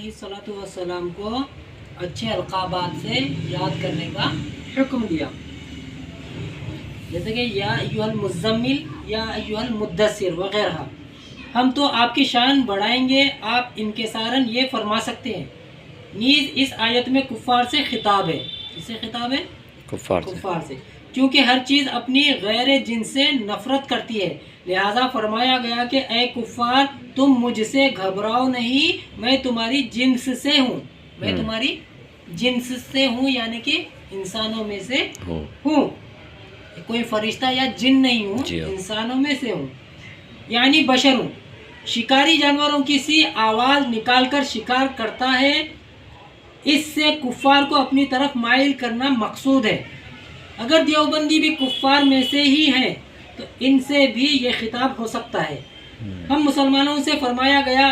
علیہ السلام کو اچھے القابات سے یاد کرنے کا حکم دیا، جیسے کہ یا ایھا المزمل، یا ایھا المدثر وغیرہ۔ ہم تو آپ کی شان بڑھائیں گے، آپ انکساراً یہ فرما سکتے ہیں۔ نیز اس آیت میں کفار سے خطاب ہے۔ کس سے خطاب ہے؟ کفار سے، کیونکہ ہر چیز اپنی غیر جنس سے نفرت کرتی ہے، لہذا فرمایا گیا کہ اے کفار تم مجھ سے گھبراؤ نہیں، میں تمہاری جنس سے ہوں، میں تمہاری جنس سے ہوں، یعنی کہ انسانوں میں سے ہوں، کوئی فرشتہ یا جن نہیں ہوں، انسانوں میں سے ہوں، یعنی بشر ہوں۔ شکاری جانوروں کی سی آواز نکال کر شکار کرتا ہے، اس سے کفار کو اپنی طرف مائل کرنا مقصود ہے۔ اگر دیوبندی بھی کفار میں سے ہی ہیں تو ان سے بھی یہ خطاب ہو سکتا ہے۔ ہم مسلمانوں سے فرمایا گیا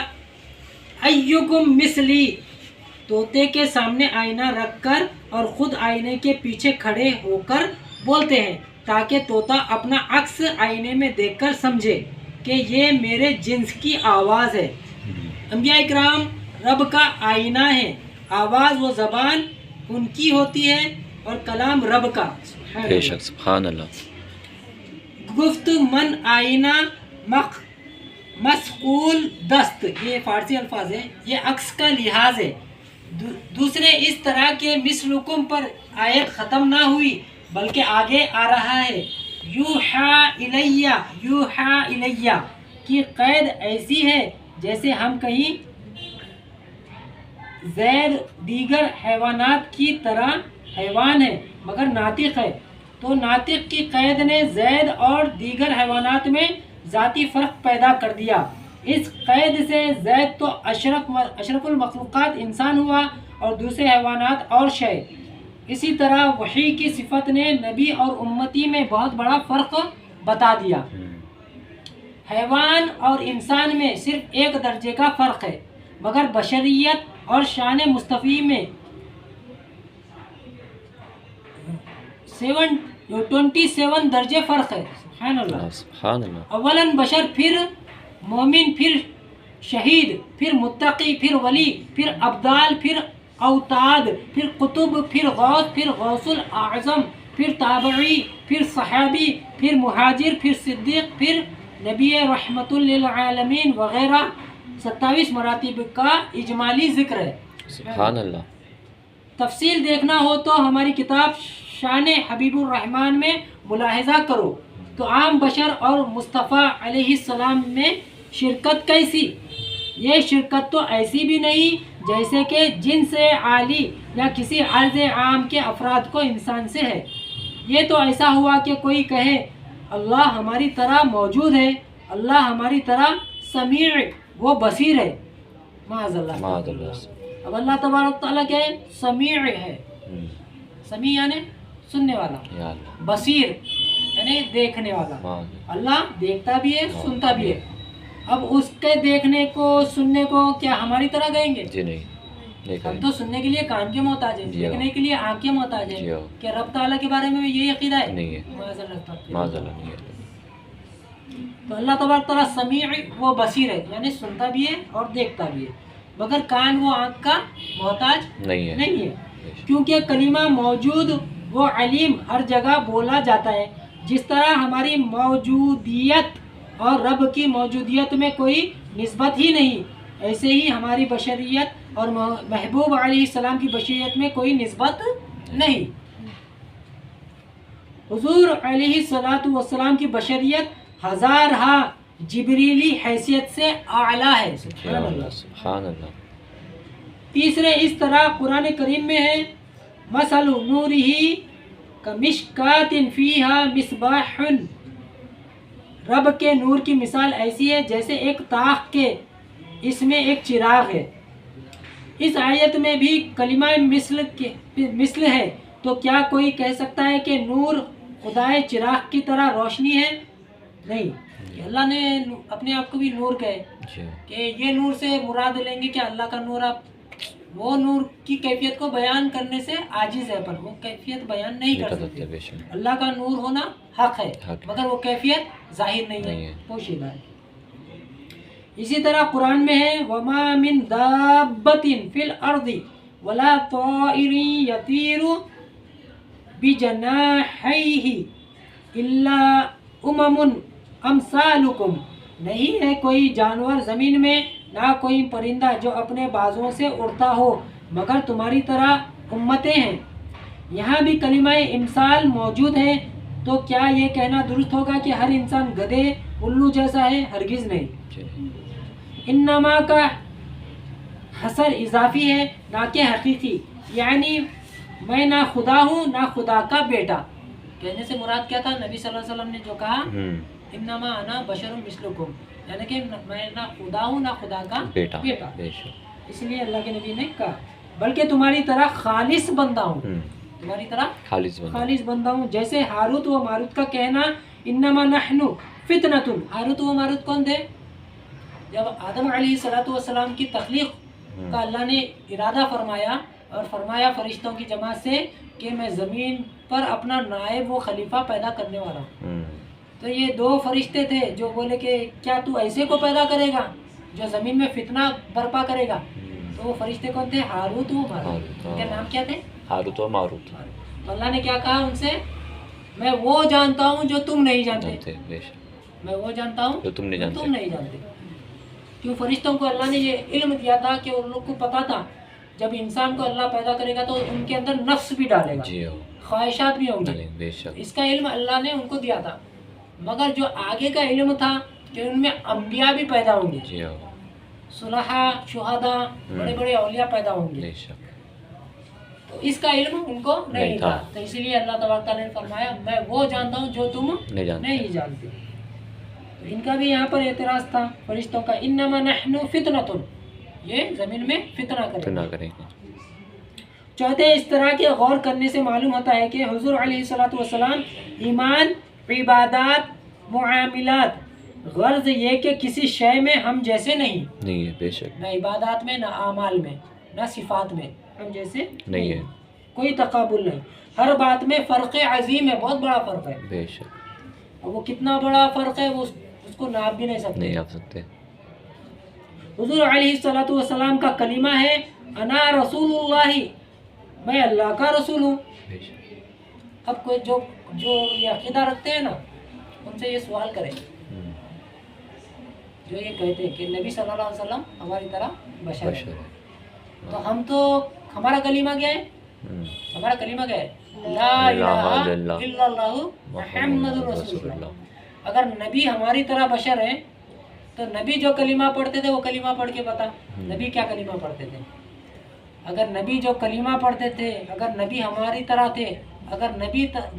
ایکم مثلی، طوطے کے سامنے آئینہ رکھ کر اور خود آئینے کے پیچھے کھڑے ہو کر بولتے ہیں تاکہ طوطا اپنا عکس آئینے میں دیکھ کر سمجھے کہ یہ میرے جنس کی آواز ہے۔ انبیاء اکرام رب کا آئینہ ہے، آواز و زبان ان کی ہوتی ہے اور کلام رب کا۔ بے شک، سبحان اللہ۔ گفت من آئینہ مسقول دست، یہ فارسی الفاظ ہے، یہ عکس کا لحاظ ہے۔ دوسرے اس طرح کے مثلکم پر آیت ختم نہ ہوئی بلکہ آگے آ رہا ہے۔ یوحا الیہ کی قید ایسی ہے جیسے ہم کہیں زید دیگر حیوانات کی طرح حیوان ہے مگر ناطق ہے، تو ناطق کی قید نے زید اور دیگر حیوانات میں ذاتی فرق پیدا کر دیا۔ اس قید سے زید تو اشرف المخلوقات انسان ہوا اور دوسرے حیوانات اور شے۔ اسی طرح وحی کی صفت نے نبی اور امتی میں بہت بڑا فرق بتا دیا۔ حیوان اور انسان میں صرف ایک درجے کا فرق ہے، مگر بشریت اور شان مصطفی میں 27 درجے فرق ہے۔ سبحان اللہ، سبحان اللہ۔ اولاً بشر، پھر مومن، پھر شہید، پھر متقی، پھر ولی، پھر ابدال، پھر اوتاد، پھر قطب، پھر غوث، پھر غوث الاعظم، پھر تابعی، پھر صحابی، پھر مہاجر، پھر صدیق، پھر نبی رحمت للعالمین وغیرہ۔ 27 مراتب کا اجمالی ذکر ہے۔ سبحان اللہ۔ تفصیل دیکھنا ہو تو ہماری کتاب شان حبیب الرحمن میں ملاحظہ کرو۔ تو عام بشر اور مصطفیٰ علیہ السلام میں شرکت کیسی؟ یہ شرکت تو ایسی بھی نہیں جیسے کہ جنس عالی یا کسی عرض عام کے افراد کو انسان سے ہے۔ یہ تو ایسا ہوا کہ کوئی کہے اللہ ہماری طرح موجود ہے، اللہ ہماری طرح سمیع و بصیر ہے، معاذ اللہ۔ اب اللہ تبارک تعالیٰ کیا ہے؟ سمیع ہے۔ سمیع یعنی سننے والا، بصیر یعنی دیکھنے والا۔ اللہ دیکھتا بھی ہے، سنتا بھی ہے۔ اب اس کے دیکھنے کو، سننے کو کیا ہماری طرح گئیں گے؟ جی نہیں، ہم تو سننے کے لیے کان کے محتاج ہیں، دیکھنے کے لیے آنکھ کے محتاج ہیں۔ کیا رب تعالیٰ کے بارے میں یہ عقیدہ ہے؟ نہیں ہے، معاذ اللہ نہیں ہے۔ تو اللہ تبارک تعالیٰ سمیع و بصیر ہے، یعنی سنتا بھی ہے اور دیکھتا بھی ہے، مگر کان و آنکھ کا محتاج نہیں ہے، کیونکہ کلمہ موجود و علیم ہر جگہ بولا جاتا ہے۔ جس طرح ہماری موجودیت اور رب کی موجودیت میں کوئی نسبت ہی نہیں، ایسے ہی ہماری بشریت اور محبوب علیہ السلام کی بشریت میں کوئی نسبت نہیں۔ حضور علیہ السلام کی بشریت ہزارہا جبریلی حیثیت سے اعلیٰ ہے۔ سبحان اللہ۔ تیسرے اس طرح قرآن کریم میں ہے مثل نورہ کمشکات فیہا مصباح، رب کے نور کی مثال ایسی ہے جیسے ایک طاق کے اس میں ایک چراغ ہے۔ اس آیت میں بھی کلمہ مثل ہے، تو کیا کوئی کہہ سکتا ہے کہ نور خدائے چراغ کی طرح روشنی ہے؟ نہیں، اللہ نے اپنے آپ کو بھی نور کہے کہ یہ نور سے مراد لیں گے کہ اللہ کا نور، آپ وہ نور کی کیفیت کو بیان کرنے سے عاجز ہے، پر وہ کیفیت بیان نہیں کر سکتے۔ اللہ کا نور ہونا حق ہے، مگر وہ کیفیت ظاہر نہیں ہے، پوشیدہ ہے۔ اسی طرح قرآن میں ہے وما من دابۃ فی الارض ولا طائر یطیر بجناحیہ الا امثالکم، نہیں ہے کوئی جانور زمین میں، نہ کوئی پرندہ جو اپنے بازوؤں سے اڑتا ہو، مگر تمہاری طرح امتیں ہیں۔ یہاں بھی کلمہ امثال موجود ہے، تو کیا یہ کہنا درست ہوگا کہ ہر انسان گدھے الو جیسا ہے؟ ہرگز نہیں۔ انما کا حصر اضافی ہے، نہ کہ حقیقی، یعنی میں نہ خدا ہوں نہ خدا کا بیٹا۔ کہنے سے مراد کیا تھا؟ نبی صلی اللہ علیہ وسلم نے جو کہا انما انا بشر مثلکم، یعنی کہ میں نہ خدا ہوں نہ خدا کا بیٹا۔ اس لیے اللہ کے نبی نے کہا بلکہ تمہاری طرح خالص بندہ ہوں، تمہاری طرح خالص بندہ ہوں۔ جیسے ہاروت و ماروت کا کہنا انما نحن فتنۃ، ہاروت و ماروت کون تھے؟ جب آدم علیہ السلام کی تخلیق کا اللہ نے ارادہ فرمایا اور فرمایا فرشتوں کی جماعت سے کہ میں زمین پر اپنا نائب و خلیفہ پیدا کرنے والا ہوں، تو یہ دو فرشتے تھے جو بولے کہ کیا تو ایسے کو پیدا کرے گا جو زمین میں فتنہ برپا کرے گا؟ تو وہ فرشتے کون تھے؟ ہاروت و ماروت۔ ان کے نام کیا تھے؟ ہاروت و ماروت۔ تو اللہ نے کیا کہا ان سے؟ میں وہ جانتا ہوں جو تم نہیں جانتے، میں وہ جانتا ہوں جو تم نہیں جانتے۔ کیوں؟ فرشتوں کو اللہ نے یہ علم دیا تھا کہ ان لوگ کو پتا تھا جب انسان کو اللہ پیدا کرے گا تو ان کے اندر نفس بھی ڈالے گا، خواہشات بھی ہوں گے، اس کا علم اللہ نے ان کو دیا تھا۔ مگر جو آگے کا علم تھا کہ ان میں انبیاء بھی پیدا ہوں گے، صلحاء، شہداء، بڑے بڑے اولیاء پیدا ہوں گے، تو اس کا علم ان کو نہیں تھا۔ تو اسی لیے اللہ تبارک تعالیٰ نے فرمایا میں وہ جانتا ہوں جو تم نہیں جانتے۔ ان کا بھی یہاں پر اعتراض تھا فرشتوں کا، انما نحن فتنۃ، یہ زمین میں فتنہ کریں گے۔ چوتھے، اس طرح کے غور کرنے سے معلوم ہوتا ہے کہ حضور علیہ السلام ایمان، عبادات، معاملات، غرض یہ کہ کسی شے میں ہم جیسے نہیں ہے، بے شک، نہ عبادات میں، نہ اعمال میں، نہ صفات میں ہم جیسے نہیں ہے، کوئی تقابل نہیں، ہر بات میں فرق عظیم ہے، بہت بڑا فرق ہے، بے شک۔ اور وہ کتنا بڑا فرق ہے وہ اس کو ناپ بھی نہیں سکتے۔ حضور علیہ السلام کا کلمہ ہے انا رسول اللہ، میں اللہ کا رسول ہوں۔ اب کوئی جو یہ عقیدہ رکھتے ہیں نا ان سے یہ سوال کریں جو یہ کہتے ہیں کہ نبی صلی اللہ علیہ وسلم ہماری طرح بشر ہے، تو ہم تو ہمارا کلمہ کیا ہے؟ ہمارا کلمہ کیا ہے؟ لا الہ الا اللہ محمد رسول اللہ۔ اگر نبی ہماری طرح بشر ہے تو نبی جو کلمہ پڑھتے تھے وہ کلمہ پڑھ کے بتا، نبی کیا کلمہ پڑھتے تھے؟ اگر نبی جو کلمہ پڑھتے تھے، اگر نبی ہماری طرح تھے، اگر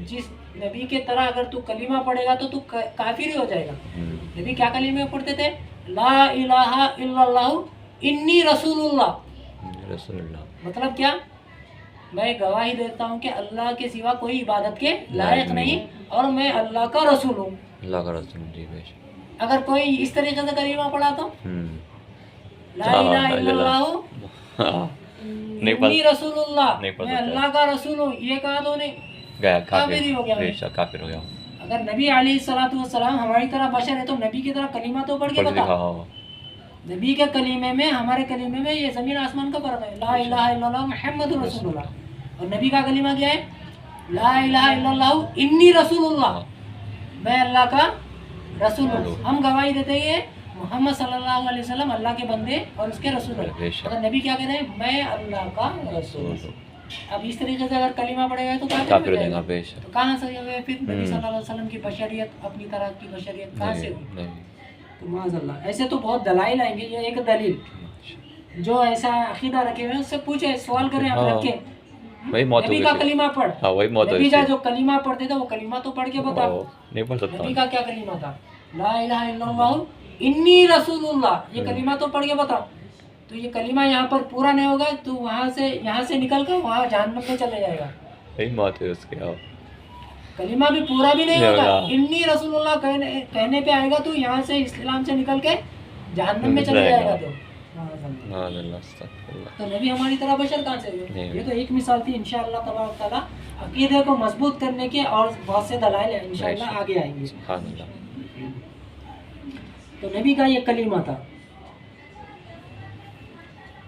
جس نبی کے طرح اگر تو کلمہ پڑھے گا تو کافر ہی ہو جائے گا۔ نبی کیا کلمہ پڑھتے تھے؟ لا الہ الا اللہ انی رسول اللہ، مطلب کیا؟ میں گواہی دیتا ہوں کہ اللہ کے سوا کوئی عبادت کے لائق نہیں اور میں اللہ کا رسول ہوں، اللہ کا رسول۔ جی بے شک۔ اگر کوئی اس طریقے سے کلمہ پڑھا تو لا الہ الا اللہ انی رسول اللہ، میں اللہ کا رسول ہوں، یہ کہا تو نہیں کافر ہی ہو گیا۔ اگر نبی علیہ السلام ہماری طرح بشر ہے تو نبی کی طرح کلمہ تو پڑھ کے بتا۔ نبی کے کلمے میں ہمارے کلمے میں یہ زمین آسمان کا فرق ہے، لا الہ الا اللہ محمد رسول اللہ۔ اور نبی کا کلمہ کیا ہے؟ لا الہ الا اللہ انی رسول اللہ، میں اللہ کا رسول ہوں۔ ہم گواہی دیتے ہیں محمد صلی اللہ علیہ وسلم اللہ کے بندے اور اس کے رسول ہیں۔ اگر نبی کیا کہتے ہیں؟ میں اللہ کا رسول ہوں۔ اب اس طریقے سے اگر کلمہ پڑھے گا تو کافر ہو جائے گا۔ تو کہاں سے ہوئے پھر نبی صلی اللہ علیہ وسلم کی بشریت، اپنی طرح کی بشریت کہاں سے ہوئی؟ تو معاذ اللہ، ایسے تو بہت دلائل آئیں گے۔ یہ ایک دلیل جو ایسا عقیدہ رکھے ہوئے اس سے پوچھے، سوال کریں، آپ رکھ کے نبی کا کلمہ پڑھ، نبی کا جو کلمہ پڑھتے تھے وہ کلمہ تو پڑھ کے بتا۔ نبی کا کیا کلمہ تھا؟ لا الہ الا اللہ انی رسول اللہ، یہ کلمہ تو پڑھ کے بتا۔ تو یہ کلمہ یہاں پر پورا نہیں ہوگا تو یہاں سے نکل کر وہاں جہنم میں چلے جائے گا۔ کلمہ بھی پورا بھی نہیں ہوگا، انی رسول اللہ کہنے پہ آئے گا تو یہاں سے اسلام سے نکل کے جہنم میں چلے جائے گا۔ تو نبی ہماری طرح بشر کہاں سے ہوئے؟ یہ تو ایک مثال تھی۔ انشاءاللہ تبارک تعالیٰ عقیدے کو مضبوط کرنے کے اور بہت سے دلائل انشاءاللہ آگے آئیں گے۔ تو نبی کا یہ کلمہ تھا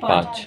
5।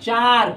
4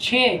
6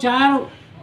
4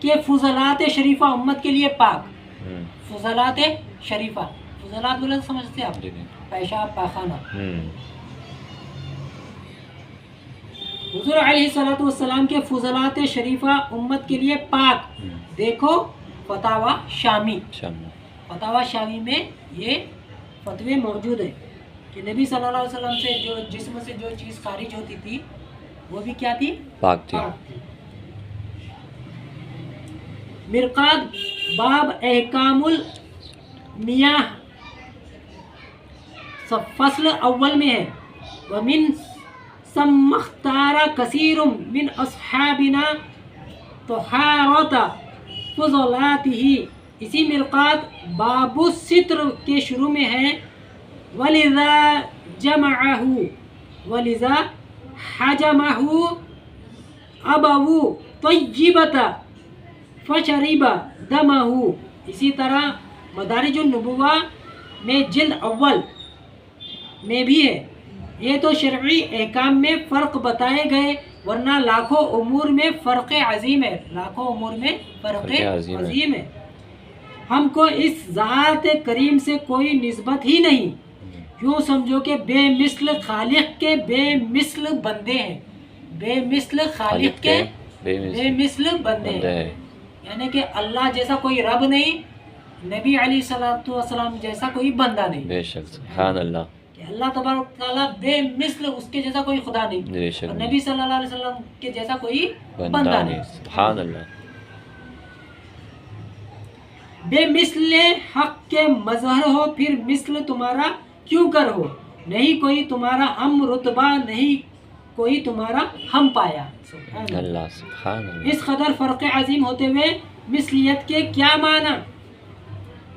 کہ فضلات شریفہ امت کے لیے پاک. ہوں. فضلات شریفہ، فضلات بولے تو سمجھتے ہیں آپ؟ جی جی. پیشاب پاخانہ. ہوں. حضور علیہ الصلوۃ والسلام کے فضلات شریفہ امت کے لیے پاک. ہوں. دیکھو فتاوی شامی، شامل. فتاوی شامی میں یہ فتوے موجود ہیں کہ نبی صلی اللہ علیہ وسلم سے جو جسم سے جو چیز خارج ہوتی تھی وہ بھی کیا تھی؟ پاک تھی. پاک تھی. مرقات باب احکام المیاہ فصل اول میں ہے. ومن ثم اختار کثیر من اصحابنا طہارت فضلاته. اسی مرقات باب الستر کے شروع میں ہے ولذا جمعه ولذا حجمه ابو طیبۃ فشرب دمه. اسی طرح مدارج النبوہ میں جلد اول میں بھی ہے. یہ تو شرعی احکام میں فرق بتائے گئے، ورنہ لاکھوں امور میں فرق عظیم ہے. لاکھوں امور میں فرق عظیم ہے. ہم کو اس ذات کریم سے کوئی نسبت ہی نہیں. یوں سمجھو کہ بے مثل خالق کے بے مثل بندے ہیں. بے مثل خالق کے بے مثل بندے ہیں. یعنی کہ اللہ جیسا کوئی رب نہیں، نبی علیہ الصلوۃ والسلام جیسا کوئی بندہ نہیں. بے شک. سبحان اللہ. کہ اللہ تبارک تعالیٰ بے مثل، اس کے جیسا کوئی خدا نہیں، بے شک. اور نبی صلی اللہ علیہ وسلم کے جیسا کوئی بندہ نہیں. سبحان اللہ. بے مثل حق کے مظہر ہو، پھر مثل تمہارا کیوں کر ہو. نہیں کوئی تمہارا ہم رتبہ، نہیں کوئی تمہارا ہم پایا. سبحان اللہ. سبحان اللہ. اس قدر فرق عظیم ہوتے ہوئے مثلیت کے کیا معنی؟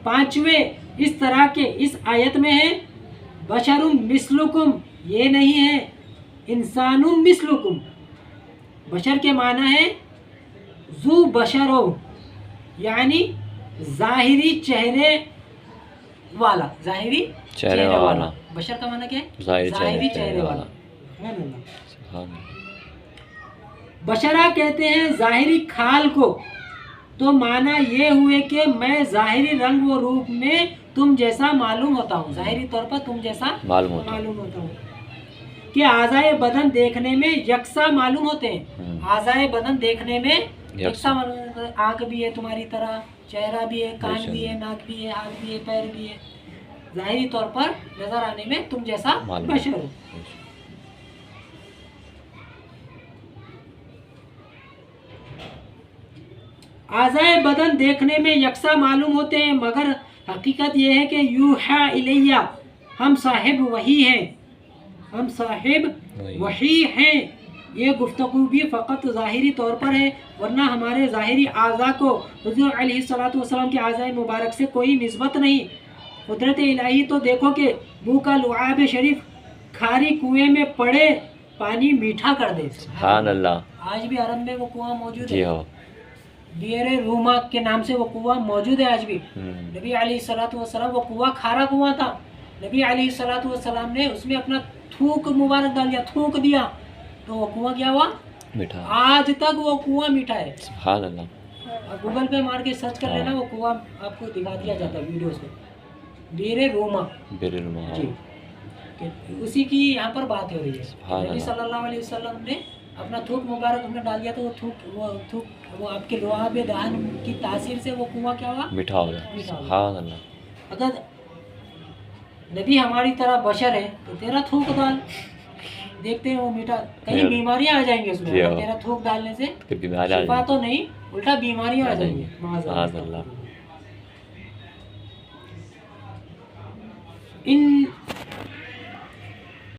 پانچویں اس طرح کے اس آیت میں ہے بشر مثلکم، یہ نہیں ہے انسان مثلکم. بشر کے معنی ہے ذو بشرو، یعنی ظاہری چہرے والا. ظاہری چہرے والا. بشر کا معنی کیا ہے؟ ظاہری چہرے والا. سبحان اللہ. بشرا کہتے ہیں ظاہری کھال کو. تو معنی یہ ہوئے کہ میں ظاہری رنگ و روپ میں تم جیسا معلوم ہوتا ہوں، ظاہری طور پر تم جیسا معلوم ہوتا ہوں. کہ اعضائے بدن دیکھنے میں یکساں معلوم ہوتے ہیں. اعضائے بدن دیکھنے میں یکساں معلوم ہوتے ہیں. آنکھ بھی ہے تمہاری طرح، چہرہ بھی ہے، کان بھی ہے، ناک بھی ہے، ہاتھ بھی ہے، پیر بھی ہے. ظاہری طور پر نظر آنے میں تم جیسا بشر ہو. اعضائے بدن دیکھنے میں یکساں معلوم ہوتے ہیں، مگر حقیقت یہ ہے کہ یوحا الیہ، ہم صاحب وحی ہیں، ہم صاحب وحی ہیں. یہ گفتگو بھی فقط ظاہری طور پر ہے، ورنہ ہمارے ظاہری اعضاء کو حضور علیہ الصلوۃ والسلام کے اعضائے مبارک سے کوئی نسبت نہیں. قدرت الہی تو دیکھو کہ بو کا لعاب شریف کھاری کنویں میں پڑے پانی میٹھا کر دے. سبحان اللہ. آج بھی عرب میں وہ کنواں موجود جی ہے، ہو. بیر روما کے نام سے وہ کنواں موجود ہے آج بھی. نبی علیہ الصلوۃ والسلام، وہ کنواں کھارا کنواں تھا. نبی علیہ الصلوۃ والسلام نے اس میں اپنا تھوک مبارک ڈال دیا، تھوک دیا، تو وہ کنواں کیا ہوا؟ میٹھا. آج تک وہ کنواں میٹھا ہے. سبحان اللہ. گوگل پہ مار کے سرچ کر لینا، وہ کنواں آپ کو دکھا دیا جاتا ہے ویڈیوز میں. بیر روما. بیر روما. جی، اسی کی یہاں پر بات ہو رہی ہے. نبی صلی اللہ علیہ وسلم نے اپنا تھوک مبارک اس میں ڈال دیا، تو وہ آپ کے لعاب دہن کی تاثیر سے وہ کنواں کیا ہوا؟ میٹھا ہو گیا. سبحان اللہ. اگر نبی ہماری طرح بشر ہے تو تیرا تھوک ڈال، دیکھتے ہیں وہ میٹھا. کئی بیماریاں آ جائیں گی اس میں. تیرا تھوک ڈالنے سے شفا تو نہیں، الٹا بیماریاں آ جائیں گی. معاذ اللہ. ان